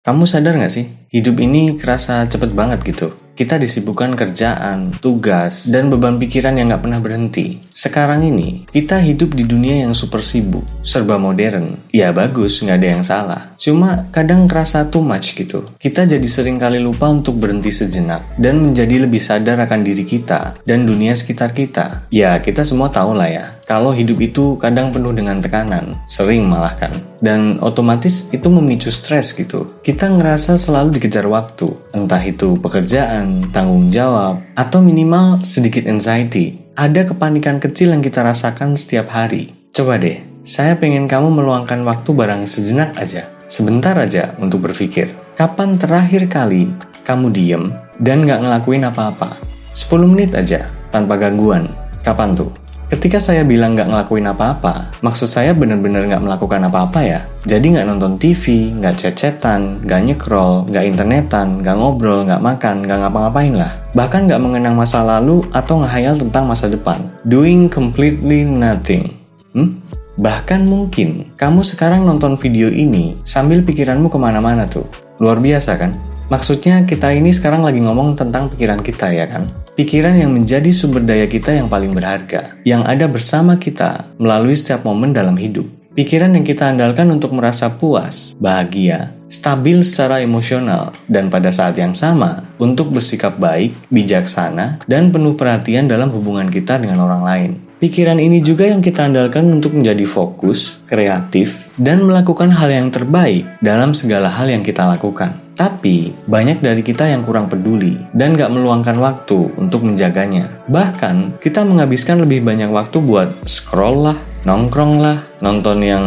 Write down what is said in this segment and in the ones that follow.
Kamu sadar gak sih? Hidup ini kerasa cepet banget gitu. Kita disibukkan kerjaan, tugas, dan beban pikiran yang gak pernah berhenti. Sekarang ini, kita hidup di dunia yang super sibuk, serba modern. Ya bagus, gak ada yang salah. Cuma kadang kerasa too much gitu. Kita jadi sering kali lupa untuk berhenti sejenak, dan menjadi lebih sadar akan diri kita, dan dunia sekitar kita. Ya, kita semua tahu lah ya, kalau hidup itu kadang penuh dengan tekanan, sering malah kan. Dan otomatis itu memicu stres gitu. Kita ngerasa selalu dikejar waktu, entah itu pekerjaan, tanggung jawab, atau minimal sedikit anxiety. Ada kepanikan kecil yang kita rasakan setiap hari. Coba deh, saya pengen kamu meluangkan waktu bareng sejenak aja, sebentar aja untuk berpikir. Kapan terakhir kali kamu diem dan gak ngelakuin apa-apa? 10 menit aja, tanpa gangguan. Kapan tuh? Ketika saya bilang gak ngelakuin apa-apa, maksud saya bener-bener gak melakukan apa-apa ya. Jadi gak nonton TV, gak chat-chatan, gak nyekrol, gak internetan, gak ngobrol, gak makan, gak ngapa-ngapain lah. Bahkan gak mengenang masa lalu atau ngehayal tentang masa depan. Doing completely nothing. Bahkan mungkin kamu sekarang nonton video ini sambil pikiranmu kemana-mana tuh. Luar biasa kan? Maksudnya kita ini sekarang lagi ngomong tentang pikiran kita ya kan? Pikiran yang menjadi sumber daya kita yang paling berharga, yang ada bersama kita melalui setiap momen dalam hidup. Pikiran yang kita andalkan untuk merasa puas, bahagia, stabil secara emosional, dan pada saat yang sama untuk bersikap baik, bijaksana, dan penuh perhatian dalam hubungan kita dengan orang lain. Pikiran ini juga yang kita andalkan untuk menjadi fokus, kreatif, dan melakukan hal yang terbaik dalam segala hal yang kita lakukan. Tapi, banyak dari kita yang kurang peduli dan gak meluangkan waktu untuk menjaganya. Bahkan, kita menghabiskan lebih banyak waktu buat scroll lah, nongkrong lah, nonton yang...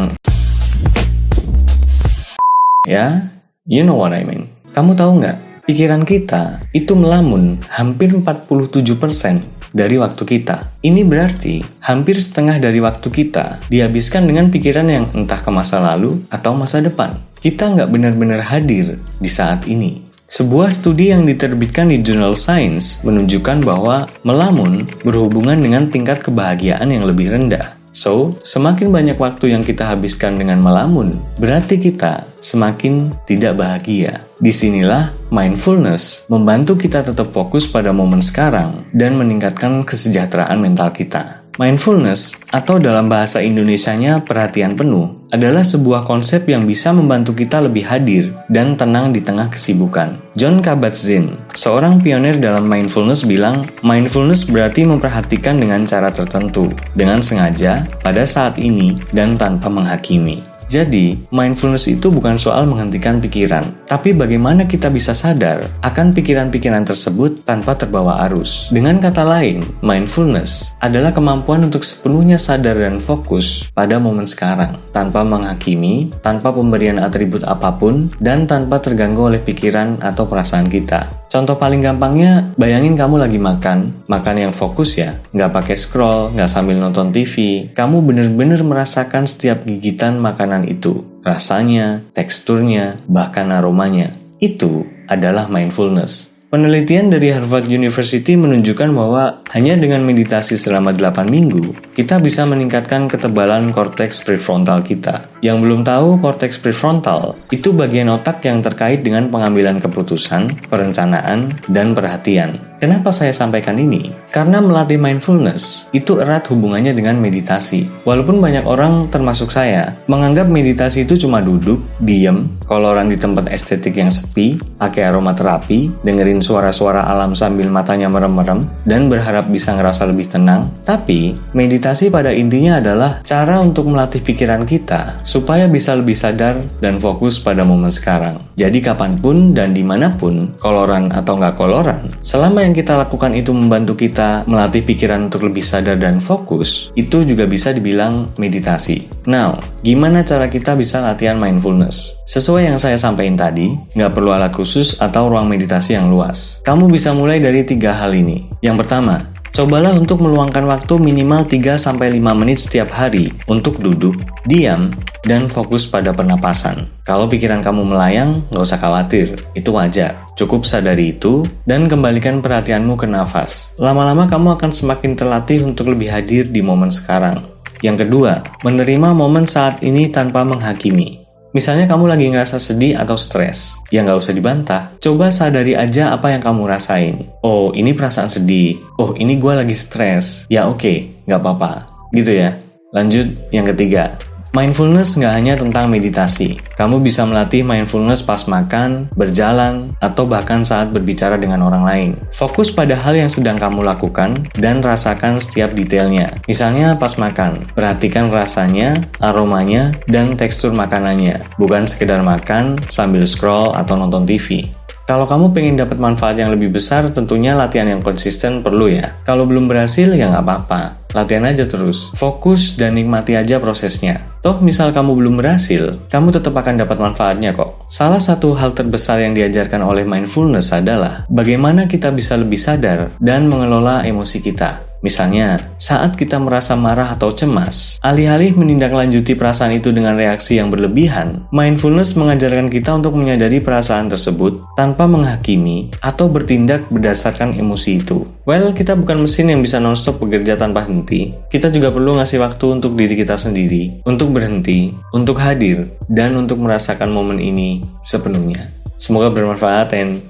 Ya, you know what I mean. Kamu tahu nggak? Pikiran kita itu melamun hampir 47% dari waktu kita. Ini berarti hampir setengah dari waktu kita dihabiskan dengan pikiran yang entah ke masa lalu atau masa depan. Kita nggak benar-benar hadir di saat ini. Sebuah studi yang diterbitkan di jurnal Science menunjukkan bahwa melamun berhubungan dengan tingkat kebahagiaan yang lebih rendah. So, semakin banyak waktu yang kita habiskan dengan melamun, berarti kita semakin tidak bahagia. Disinilah mindfulness membantu kita tetap fokus pada momen sekarang dan meningkatkan kesejahteraan mental kita. Mindfulness, atau dalam bahasa Indonesianya perhatian penuh, adalah sebuah konsep yang bisa membantu kita lebih hadir dan tenang di tengah kesibukan. Jon Kabat-Zinn, seorang pionir dalam mindfulness bilang, mindfulness berarti memperhatikan dengan cara tertentu, dengan sengaja, pada saat ini, dan tanpa menghakimi. Jadi, mindfulness itu bukan soal menghentikan pikiran, tapi bagaimana kita bisa sadar akan pikiran-pikiran tersebut tanpa terbawa arus. Dengan kata lain, mindfulness adalah kemampuan untuk sepenuhnya sadar dan fokus pada momen sekarang, tanpa menghakimi, tanpa pemberian atribut apapun, dan tanpa terganggu oleh pikiran atau perasaan kita. Contoh paling gampangnya, bayangin kamu lagi makan yang fokus ya, nggak pakai scroll, nggak sambil nonton TV, kamu bener-bener merasakan setiap gigitan makanan itu, rasanya, teksturnya, bahkan aromanya. Itu adalah mindfulness. Penelitian dari Harvard University menunjukkan bahwa hanya dengan meditasi selama 8 minggu, kita bisa meningkatkan ketebalan korteks prefrontal kita. Yang belum tahu, korteks prefrontal itu bagian otak yang terkait dengan pengambilan keputusan, perencanaan, dan perhatian. Kenapa saya sampaikan ini? Karena melatih mindfulness itu erat hubungannya dengan meditasi. Walaupun banyak orang, termasuk saya, menganggap meditasi itu cuma duduk, diem, koloran di tempat estetik yang sepi, pakai aromaterapi, dengerin suara-suara alam sambil matanya merem-merem, dan berharap bisa ngerasa lebih tenang. Tapi, meditasi pada intinya adalah cara untuk melatih pikiran kita supaya bisa lebih sadar dan fokus pada momen sekarang. Jadi kapanpun dan dimanapun, koloran atau nggak koloran, selama yang kita lakukan itu membantu kita melatih pikiran untuk lebih sadar dan fokus, itu juga bisa dibilang meditasi. Now, gimana cara kita bisa latihan mindfulness? Sesuai yang saya sampaikan tadi, nggak perlu alat khusus atau ruang meditasi yang luas. Kamu bisa mulai dari 3 hal ini. Yang pertama, cobalah untuk meluangkan waktu minimal 3-5 menit setiap hari untuk duduk, diam, dan fokus pada pernapasan. Kalau pikiran kamu melayang, nggak usah khawatir, itu wajar. Cukup sadari itu, dan kembalikan perhatianmu ke nafas. Lama-lama kamu akan semakin terlatih untuk lebih hadir di momen sekarang. Yang kedua, menerima momen saat ini tanpa menghakimi. Misalnya kamu lagi ngerasa sedih atau stres, ya nggak usah dibantah. Coba sadari aja apa yang kamu rasain. Oh, ini perasaan sedih. Oh, ini gue lagi stres. Ya oke, nggak apa-apa. Gitu ya. Lanjut, yang ketiga. Mindfulness nggak hanya tentang meditasi. Kamu bisa melatih mindfulness pas makan, berjalan, atau bahkan saat berbicara dengan orang lain. Fokus pada hal yang sedang kamu lakukan dan rasakan setiap detailnya. Misalnya pas makan, perhatikan rasanya, aromanya, dan tekstur makanannya. Bukan sekedar makan sambil scroll atau nonton TV. Kalau kamu pengen dapat manfaat yang lebih besar, tentunya latihan yang konsisten perlu ya. Kalau belum berhasil, ya nggak apa-apa. Latihan aja terus. Fokus dan nikmati aja prosesnya. Toh misal kamu belum berhasil, kamu tetap akan dapat manfaatnya kok. Salah satu hal terbesar yang diajarkan oleh mindfulness adalah bagaimana kita bisa lebih sadar dan mengelola emosi kita. Misalnya, saat kita merasa marah atau cemas, alih-alih menindaklanjuti perasaan itu dengan reaksi yang berlebihan, mindfulness mengajarkan kita untuk menyadari perasaan tersebut tanpa menghakimi atau bertindak berdasarkan emosi itu. Well, kita bukan mesin yang bisa non-stop bekerja tanpa henti. Kita juga perlu ngasih waktu untuk diri kita sendiri, untuk berhenti, untuk hadir, dan untuk merasakan momen ini sepenuhnya. Semoga bermanfaat and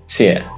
see ya.